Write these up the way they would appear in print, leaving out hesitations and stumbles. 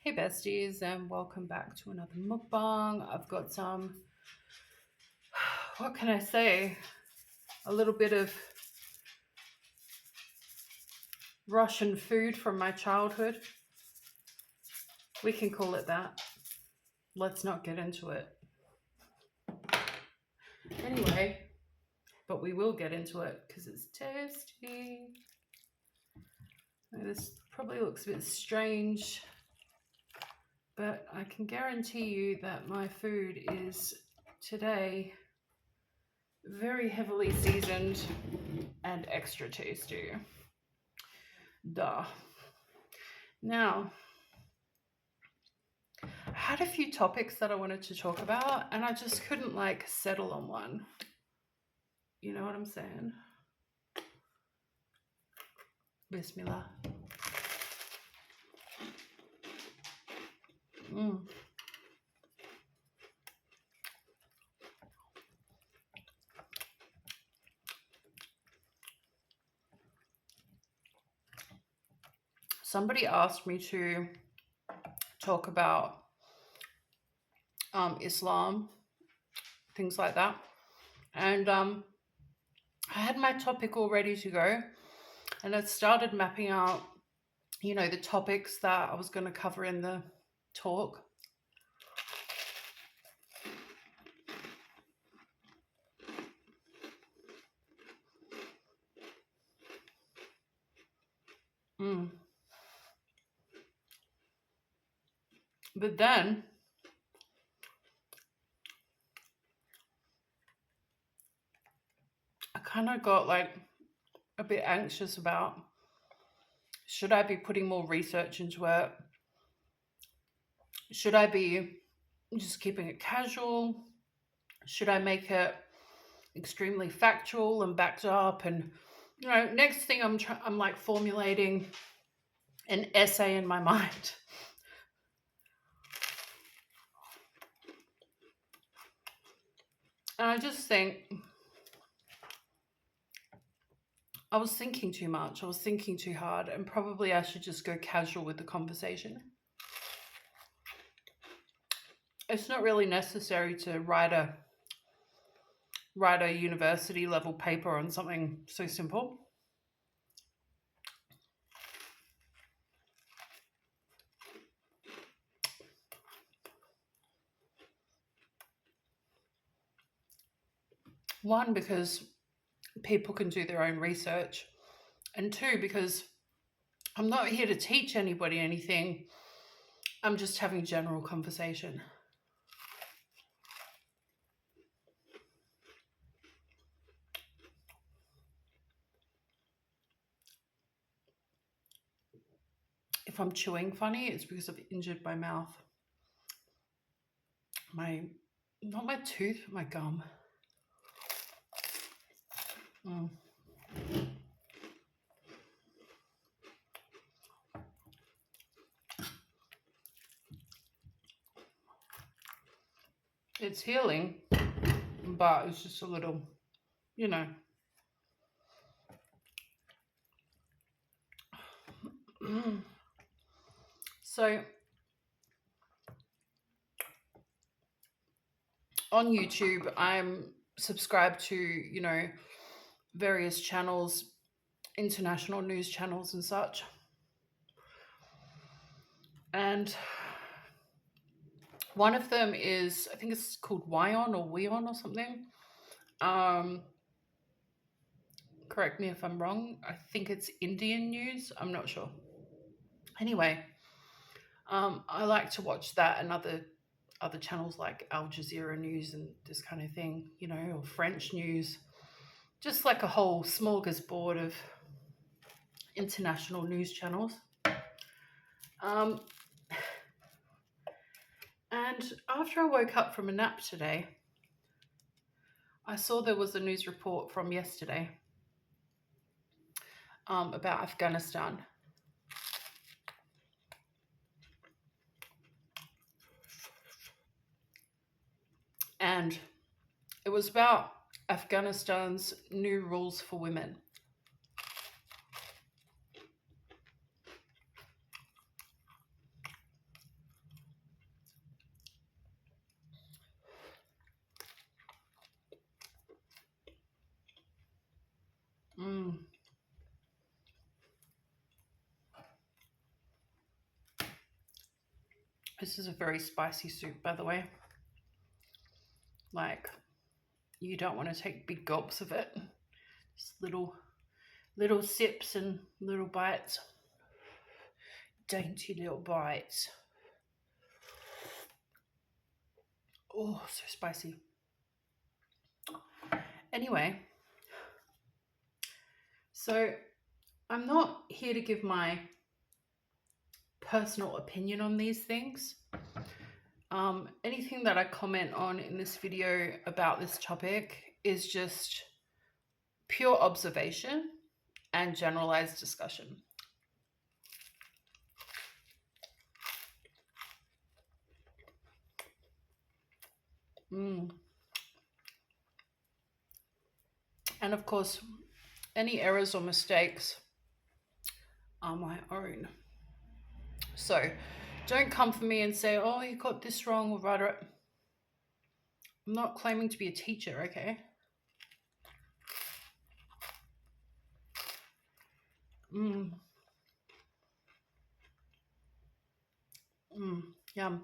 Hey besties, and welcome back to another mukbang. I've got some, what can I say? A little bit of Russian food from my childhood. We can call it that. Let's not get into it. Anyway, but we will get into it because it's tasty. This probably looks a bit strange, but I can guarantee you that my food is today very heavily seasoned and extra tasty. Duh. Now, I had a few topics that I wanted to talk about, and I just couldn't settle on one. You know what I'm saying? Bismillah. Somebody asked me to talk about Islam, things like that. And I had my topic all ready to go. And I started mapping out, the topics that I was going to cover in the talk. But then I kind of got a bit anxious about, should I be putting more research into it? Should I be just keeping it casual? Should I make it extremely factual and backed up? And next thing I'm formulating an essay in my mind. And I just think I was thinking too much. I was thinking too hard, and probably I should just go casual with the conversation. It's not really necessary to write a university level paper on something so simple. One, because people can do their own research, and two, because I'm not here to teach anybody anything. I'm just having general conversation. If I'm chewing funny, it's because I've injured my mouth. Not my tooth, my gum. It's healing, but it's just a little, So on YouTube, I'm subscribed to, various channels, international news channels and such. And one of them is, I think it's called Wion or Weon or something. Correct me if I'm wrong. I think it's Indian news. I'm not sure. Anyway, I like to watch that and other channels like Al Jazeera News and this kind of thing, or French news. Just like a whole smorgasbord of international news channels. And after I woke up from a nap today, I saw there was a news report from yesterday about Afghanistan. And it was about Afghanistan's new rules for women. This is a very spicy soup, by the way. Like, you don't want to take big gulps of it. Just little sips and little bites. Dainty little bites. Oh, so spicy. Anyway, so I'm not here to give my personal opinion on these things. Anything that I comment on in this video about this topic is just pure observation and generalized discussion. And of course, any errors or mistakes are my own. So don't come for me and say, oh, you got this wrong or right. I'm not claiming to be a teacher, okay? Yum.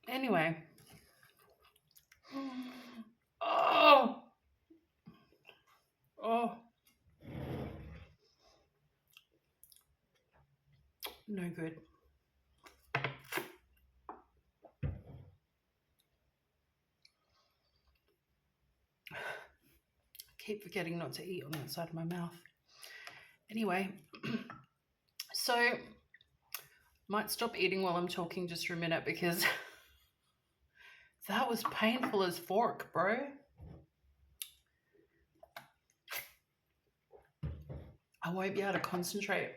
Anyway. Oh. No good. Keep forgetting not to eat on that side of my mouth. Anyway, so might stop eating while I'm talking just for a minute because that was painful as fork, bro. I won't be able to concentrate.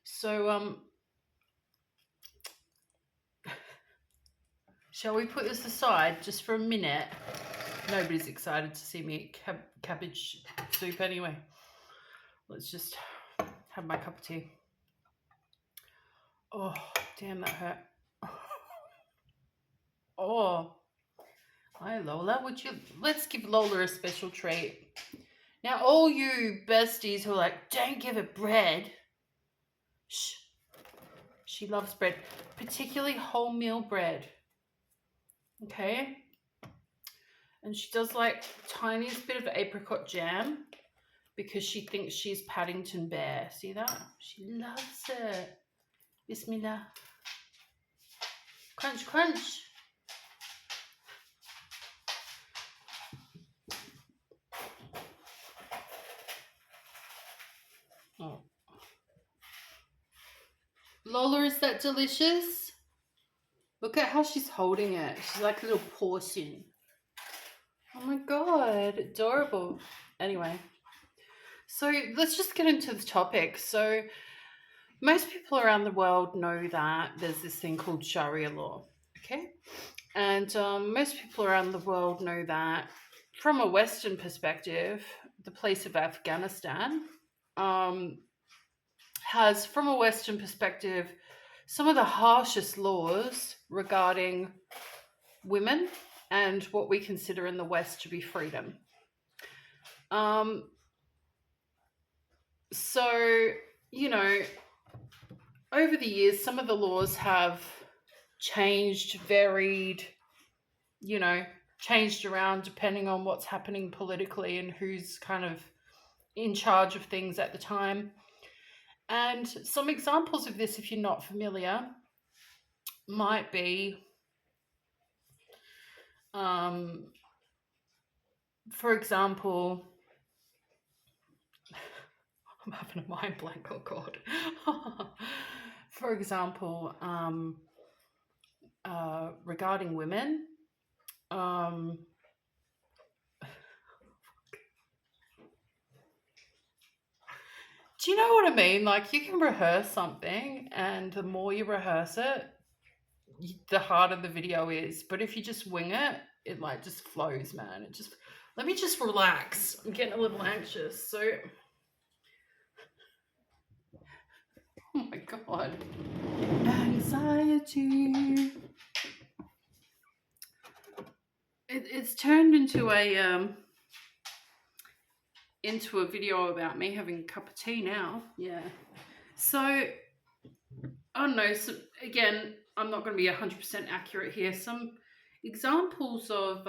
So, shall we put this aside just for a minute? Nobody's excited to see me eat cabbage soup anyway. Let's just have my cup of tea. Oh, damn, that hurt. Oh, hi Lola. Let's give Lola a special treat. Now, all you besties who are like, don't give her bread. Shh. She loves bread, particularly wholemeal bread. Okay? And she does like tiniest bit of apricot jam because she thinks she's Paddington Bear. See that? She loves it. Bismillah. Crunch, crunch. Oh. Lola, is that delicious? Look at how she's holding it. She's like a little portion. Oh my god, adorable. Anyway, so let's just get into the topic. So most people around the world know that there's this thing called Sharia law, okay? And most people around the world know that from a Western perspective, the place of Afghanistan has, from a Western perspective, some of the harshest laws regarding women and what we consider in the West to be freedom. So, you know, over the years, some of the laws have changed, varied, you know, changed around depending on what's happening politically and who's kind of in charge of things at the time. And some examples of this, if you're not familiar, might be, for example, I'm having a mind blank, oh God. For example, regarding women, do you know what I mean? Like, you can rehearse something, and the more you rehearse it, the harder the video is. But if you just wing it, it like just flows, man. Let me just relax. I'm getting a little anxious. So, oh my God. Anxiety. It's turned into a into a video about me having a cup of tea now. Yeah. So, I don't know. So, again, I'm not going to be 100% accurate here. Some examples of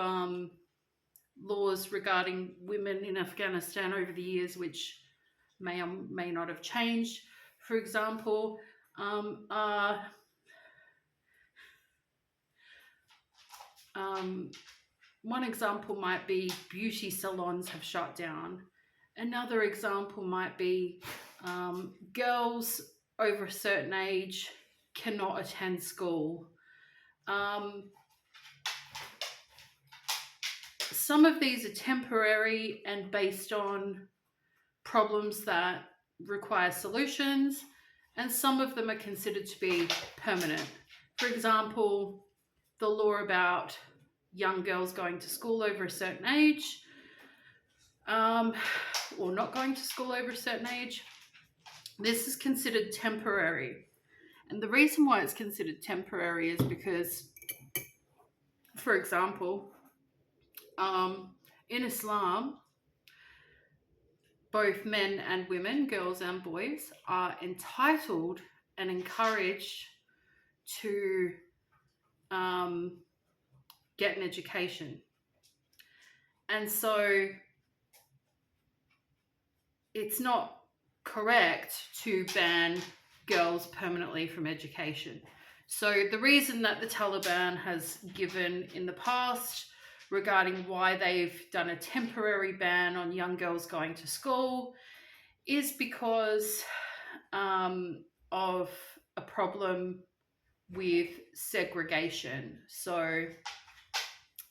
laws regarding women in Afghanistan over the years, which may or may not have changed. For example, one example might be beauty salons have shut down. Another example might be girls over a certain age cannot attend school. Some of these are temporary and based on problems that require solutions, and some of them are considered to be permanent. For example, the law about young girls going to school over a certain age, or not going to school over a certain age. This is considered temporary. And the reason why it's considered temporary is because, for example, in Islam, both men and women, girls and boys, are entitled and encouraged to get an education. And so it's not correct to ban girls permanently from education. So the reason that the Taliban has given in the past regarding why they've done a temporary ban on young girls going to school is because of a problem with segregation. So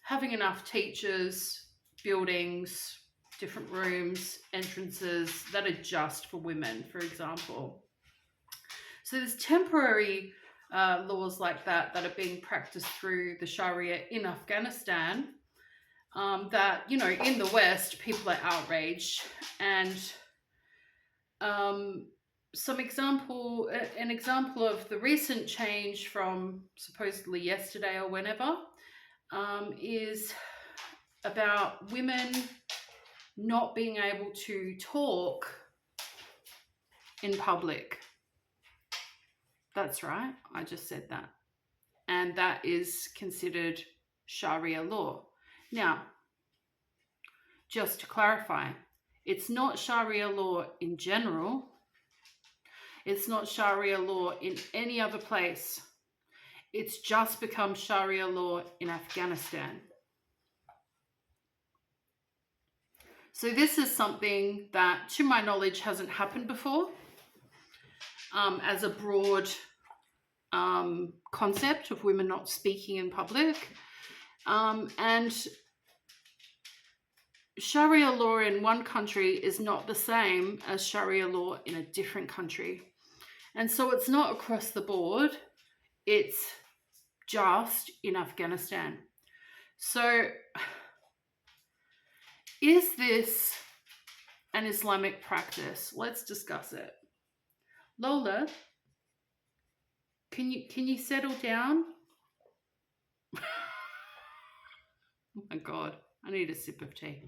having enough teachers, buildings, different rooms, entrances that are just for women, for example. So there's temporary laws like that are being practiced through the Sharia in Afghanistan that, you know, in the West, people are outraged. And an example of the recent change from supposedly yesterday or whenever is about women not being able to talk in public. That's right, I just said that. And that is considered Sharia law. Now, just to clarify, it's not Sharia law in general. It's not Sharia law in any other place. It's just become Sharia law in Afghanistan. So this is something that, to my knowledge, hasn't happened before as a broad concept of women not speaking in public. And Sharia law in one country is not the same as Sharia law in a different country. And so it's not across the board, it's just in Afghanistan. So is this an Islamic practice? Let's discuss it. Lola, can you settle down? Oh my God, I need a sip of tea.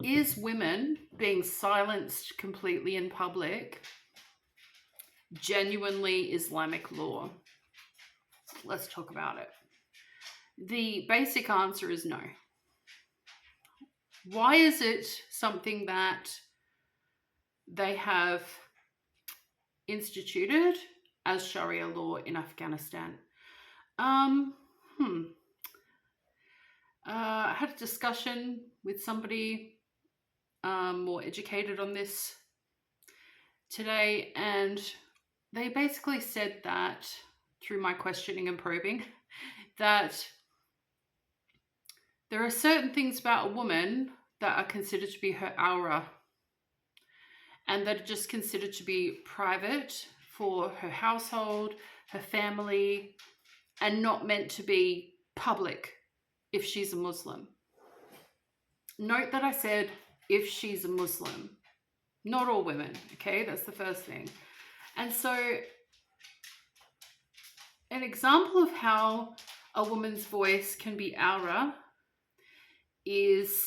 Is women being silenced completely in public genuinely Islamic law? Let's talk about it. The basic answer is no. Why is it something that they have instituted as Sharia law in Afghanistan? I had a discussion with somebody more educated on this today, and they basically said that, through my questioning and probing, that there are certain things about a woman that are considered to be her aura, and that are just considered to be private for her household, her family, and not meant to be public if she's a Muslim. Note that I said if she's a Muslim, not all women, okay? That's the first thing. And so an example of how a woman's voice can be aura is,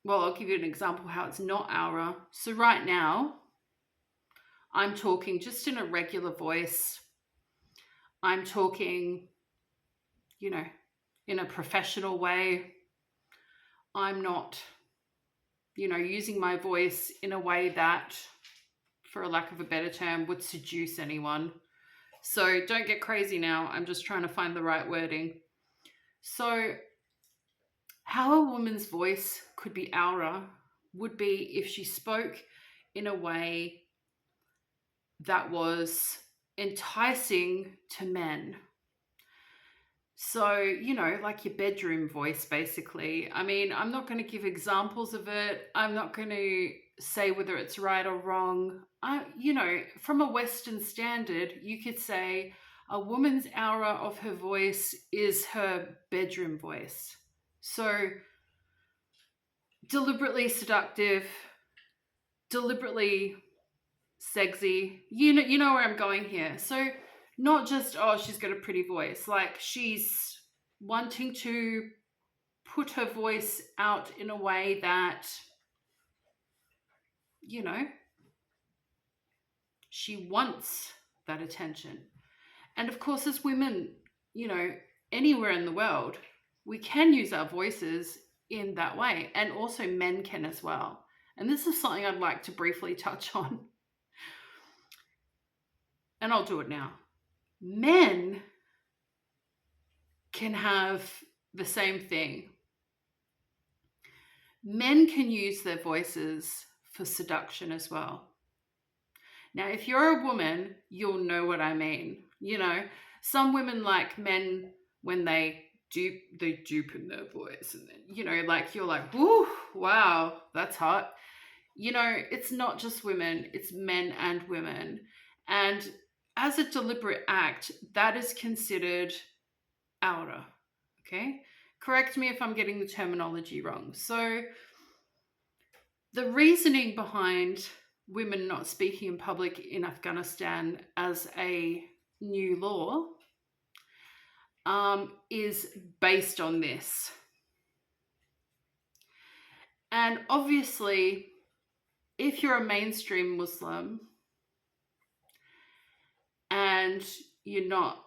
well, I'll give you an example how it's not aura. So right now, I'm talking just in a regular voice. I'm talking, you know, in a professional way. I'm not, using my voice in a way that, for a lack of a better term, would seduce anyone. So don't get crazy now. I'm just trying to find the right wording. So how a woman's voice could be aura would be if she spoke in a way that was enticing to men. So, like your bedroom voice, basically. I mean, I'm not going to give examples of it. I'm not going to say whether it's right or wrong. From a Western standard, you could say a woman's aura of her voice is her bedroom voice. So, deliberately seductive, deliberately sexy. You know where I'm going here. So, not just, oh, she's got a pretty voice. Like, she's wanting to put her voice out in a way that, she wants that attention. And of course, as women, anywhere in the world, we can use our voices in that way. And also men can as well. And this is something I'd like to briefly touch on. And I'll do it now. Men can have the same thing. Men can use their voices for seduction as well. Now, if you're a woman, you'll know what I mean. Some women like men when they deepen their voice, and then, like, you're like, whoo, wow, that's hot. It's not just women, it's men and women. And as a deliberate act, that is considered aura. Okay? Correct me if I'm getting the terminology wrong. So the reasoning behind women not speaking in public in Afghanistan as a new law is based on this. And obviously, if you're a mainstream Muslim and you're not,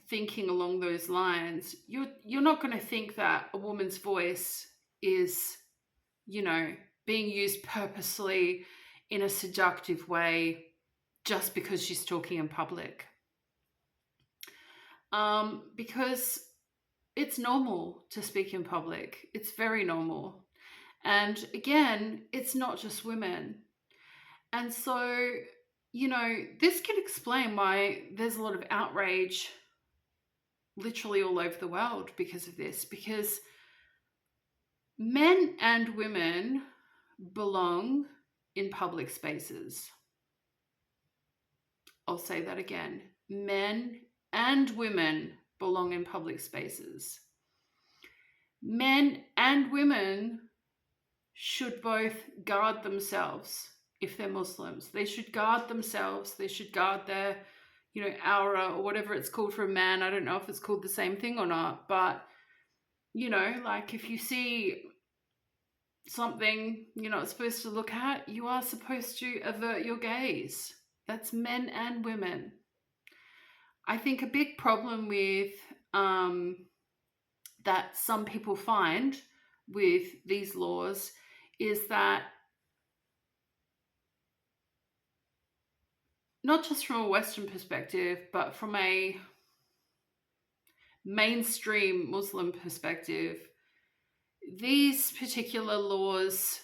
thinking along those lines, you're not going to think that a woman's voice is, being used purposely in a seductive way just because she's talking in public. Because it's normal to speak in public. It's very normal. And again, it's not just women. And so, this can explain why there's a lot of outrage literally all over the world because of this. Because men and women belong in public spaces. I'll say that again. Men and women belong in public spaces. Men and women should both guard themselves if they're Muslims. They should guard themselves. They should guard their, aura or whatever it's called for a man. I don't know if it's called the same thing or not, but, like if you see something you're not supposed to look at, you are supposed to avert your gaze. That's men and women. I think a big problem with that some people find with these laws is that not just from a Western perspective, but from a mainstream Muslim perspective, these particular laws,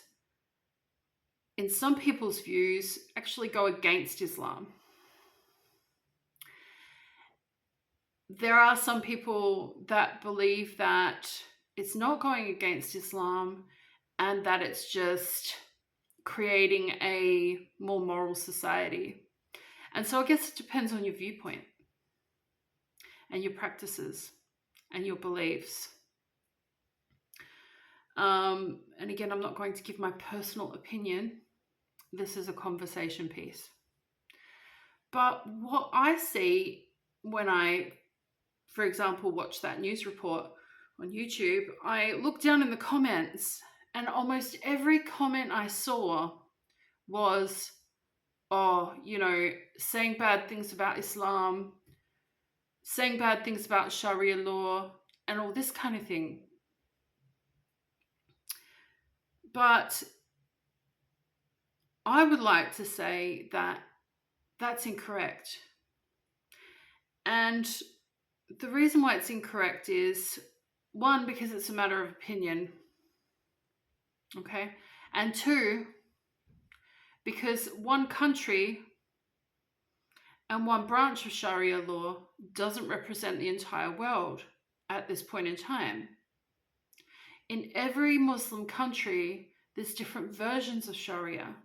in some people's views, actually go against Islam. There are some people that believe that it's not going against Islam and that it's just creating a more moral society. And so I guess it depends on your viewpoint and your practices and your beliefs. And again, I'm not going to give my personal opinion. This is a conversation piece. But what I see when I for example, watch that news report on YouTube, I looked down in the comments, and almost every comment I saw was, oh, saying bad things about Islam, saying bad things about Sharia law, and all this kind of thing. But I would like to say that that's incorrect. And the reason why it's incorrect is, one, because it's a matter of opinion. Okay? And two, because one country and one branch of Sharia law doesn't represent the entire world at this point in time. In every Muslim country, there's different versions of Sharia.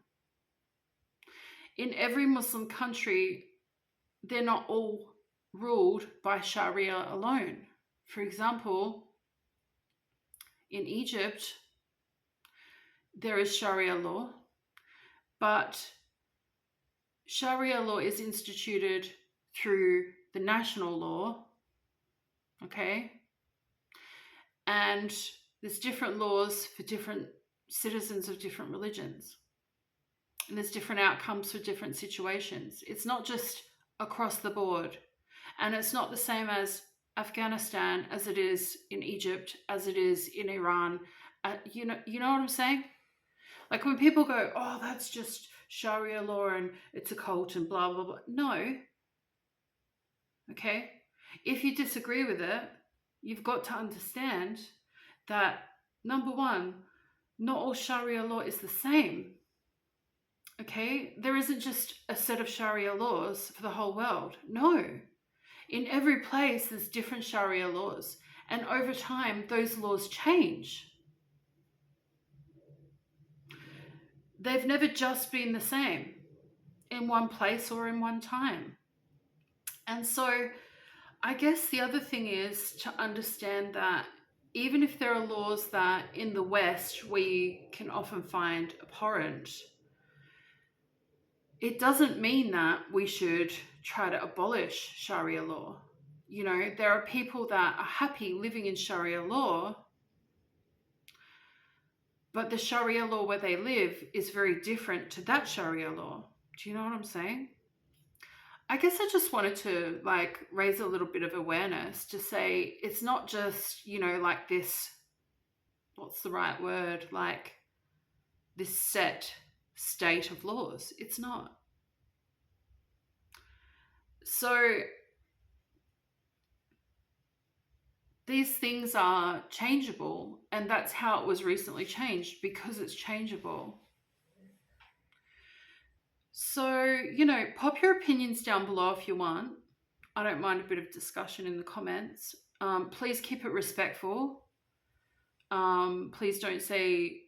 In every Muslim country, they're not all ruled by Sharia alone. For example, in Egypt, there is Sharia law, but Sharia law is instituted through the national law, okay? And there's different laws for different citizens of different religions. And there's different outcomes for different situations. It's not just across the board. And it's not the same as Afghanistan as it is in Egypt, as it is in Iran. You know what I'm saying? Like when people go, oh, that's just Sharia law and it's a cult and blah, blah, blah. No. Okay? If you disagree with it, you've got to understand that, number one, not all Sharia law is the same. Okay? There isn't just a set of Sharia laws for the whole world. No. In every place, there's different Sharia laws. And over time, those laws change. They've never just been the same in one place or in one time. And so I guess the other thing is to understand that even if there are laws that in the West we can often find abhorrent, it doesn't mean that we should try to abolish Sharia law. There are people that are happy living in Sharia law, but the Sharia law where they live is very different to that Sharia law. Do you know what I'm saying? I guess I just wanted to raise a little bit of awareness to say it's not just, like this, what's the right word? Like this set state of laws. It's not. So these things are changeable, and that's how it was recently changed, because it's changeable. So, pop your opinions down below if you want. I don't mind a bit of discussion in the comments. Please keep it respectful. Please don't say,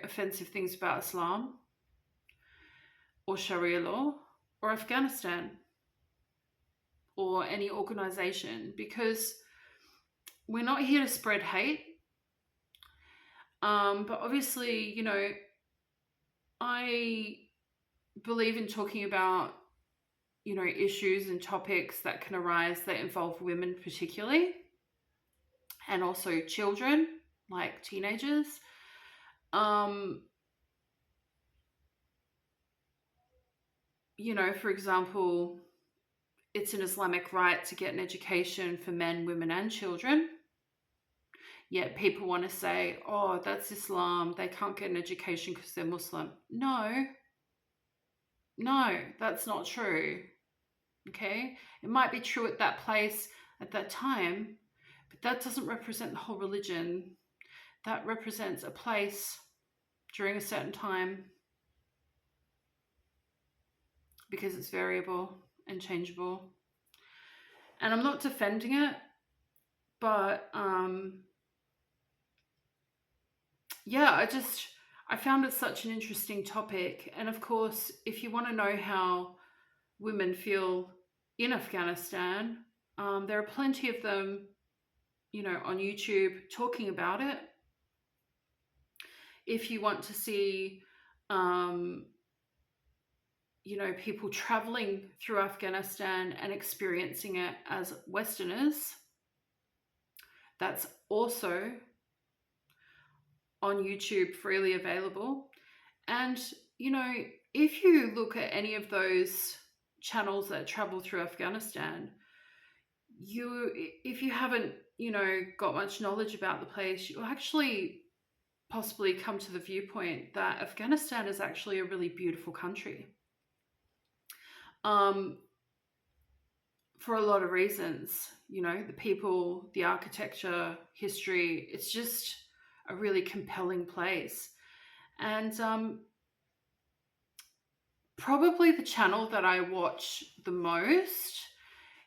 offensive things about Islam or Sharia law or Afghanistan or any organization, because we're not here to spread hate. But obviously, I believe in talking about, issues and topics that can arise that involve women particularly, and also children, like teenagers. For example, it's an Islamic right to get an education for men, women, and children. Yet people want to say, oh, that's Islam. They can't get an education because they're Muslim. No, that's not true. Okay? It might be true at that place at that time, but that doesn't represent the whole religion. That represents a place during a certain time, because it's variable and changeable. And I'm not defending it, but I found it such an interesting topic. And of course, if you want to know how women feel in Afghanistan, there are plenty of them, on YouTube talking about it. If you want to see, people traveling through Afghanistan and experiencing it as Westerners, That's also on YouTube, freely available. And, you know, if you look at any of those channels that travel through Afghanistan, if you haven't, got much knowledge about the place, you'll actually possibly come to the viewpoint that Afghanistan is actually a really beautiful country. For a lot of reasons, the people, the architecture, history, it's just a really compelling place. And probably the channel that I watch the most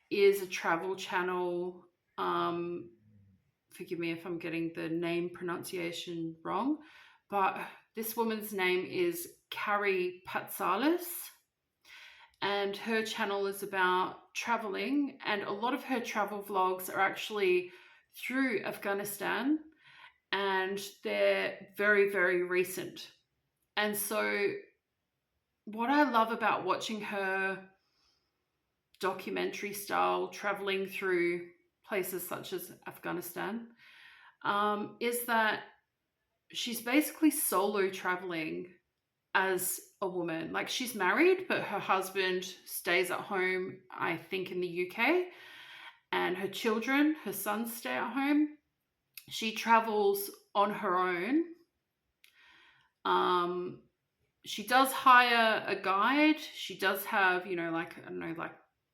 is a travel channel. Forgive me if I'm getting the name pronunciation wrong, but this woman's name is Carrie Patsalis, and her channel is about traveling, and a lot of her travel vlogs are actually through Afghanistan, and they're very, very recent. And so what I love about watching her documentary style traveling through places such as Afghanistan is that she's basically solo traveling as a woman. Like, she's married, but her husband stays at home, I think, in the UK, and her children, her sons, stay at home. She travels on her own. She does hire a guide. She does have, like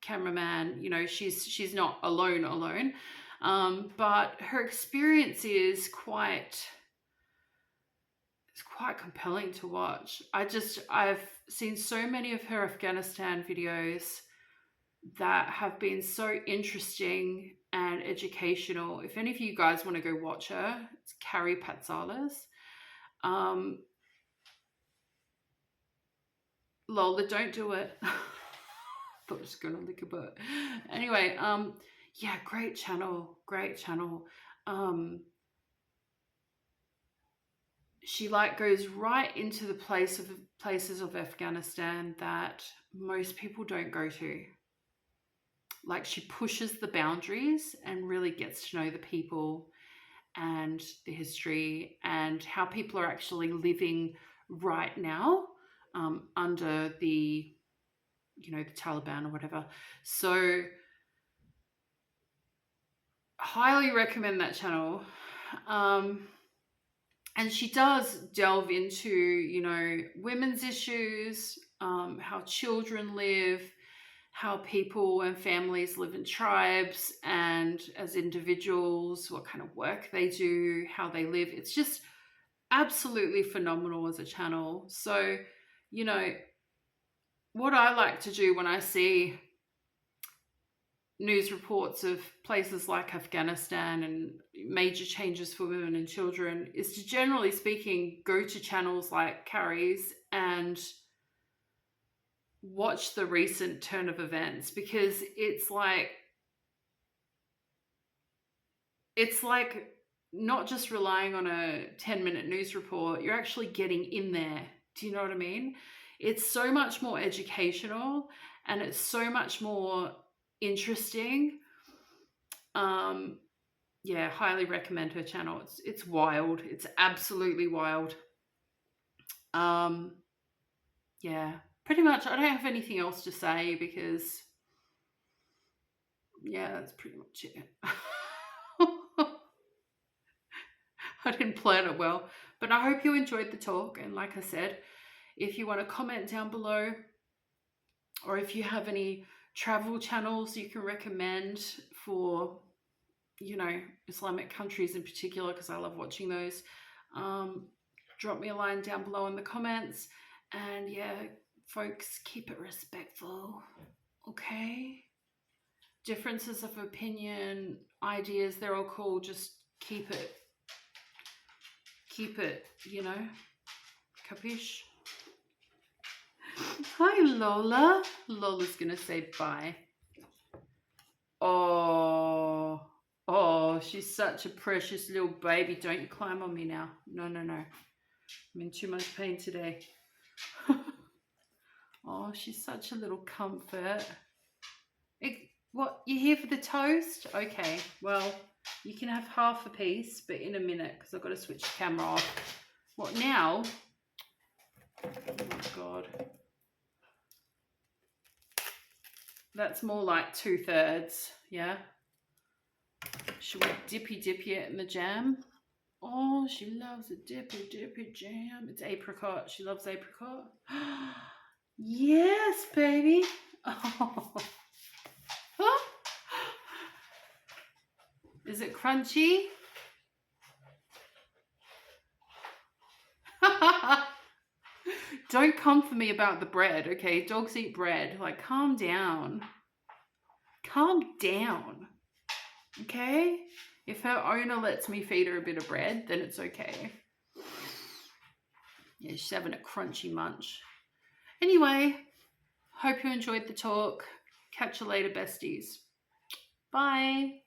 cameraman. She's not alone. But her experience is quite compelling to watch. I've seen so many of her Afghanistan videos that have been so interesting and educational. If any of you guys want to go watch her, it's Carrie Patsalis. Lola, don't do it. Thought I was gonna lick a butt. Anyway, yeah, great channel. She goes right into the places of Afghanistan that most people don't go to. Like, she pushes the boundaries and really gets to know the people and the history and how people are actually living right now under the Taliban or whatever. So highly recommend that channel. And she does delve into, women's issues, how children live, how people and families live in tribes and as individuals, what kind of work they do, how they live. It's just absolutely phenomenal as a channel. So, what I like to do when I see news reports of places like Afghanistan and major changes for women and children is to, generally speaking, go to channels like Carrie's and watch the recent turn of events, because it's like not just relying on a 10-minute news report. You're actually getting in there. Do you know what I mean? It's so much more educational and it's so much more interesting. Yeah, highly recommend her channel. It's wild. It's absolutely wild. Yeah, pretty much. I don't have anything else to say because, yeah, that's pretty much it. I didn't plan it well, but I hope you enjoyed the talk. And like I said, if you want to comment down below, or if you have any travel channels you can recommend for, Islamic countries in particular, because I love watching those, drop me a line down below in the comments. And yeah, folks, keep it respectful, okay? Differences of opinion, ideas, they're all cool. Just keep it, capiche? Hi, Lola. Lola's gonna say bye. Oh, she's such a precious little baby. Don't you climb on me now. No. I'm in too much pain today. Oh, she's such a little comfort. What, you here for the toast? Okay, well, You can have half a piece, but in a minute, because I've got to switch the camera off. What now? Oh my God. That's more like 2/3, yeah? Should we dippy it in the jam? Oh, she loves a dippy jam. It's apricot. She loves apricot. Yes, baby. Oh. Is it crunchy? Don't come for me about the bread, okay? Dogs eat bread. Like, calm down. Calm down. Okay? If her owner lets me feed her a bit of bread, then it's okay. Yeah, she's having a crunchy munch. Anyway, hope you enjoyed the talk. Catch you later, besties. Bye.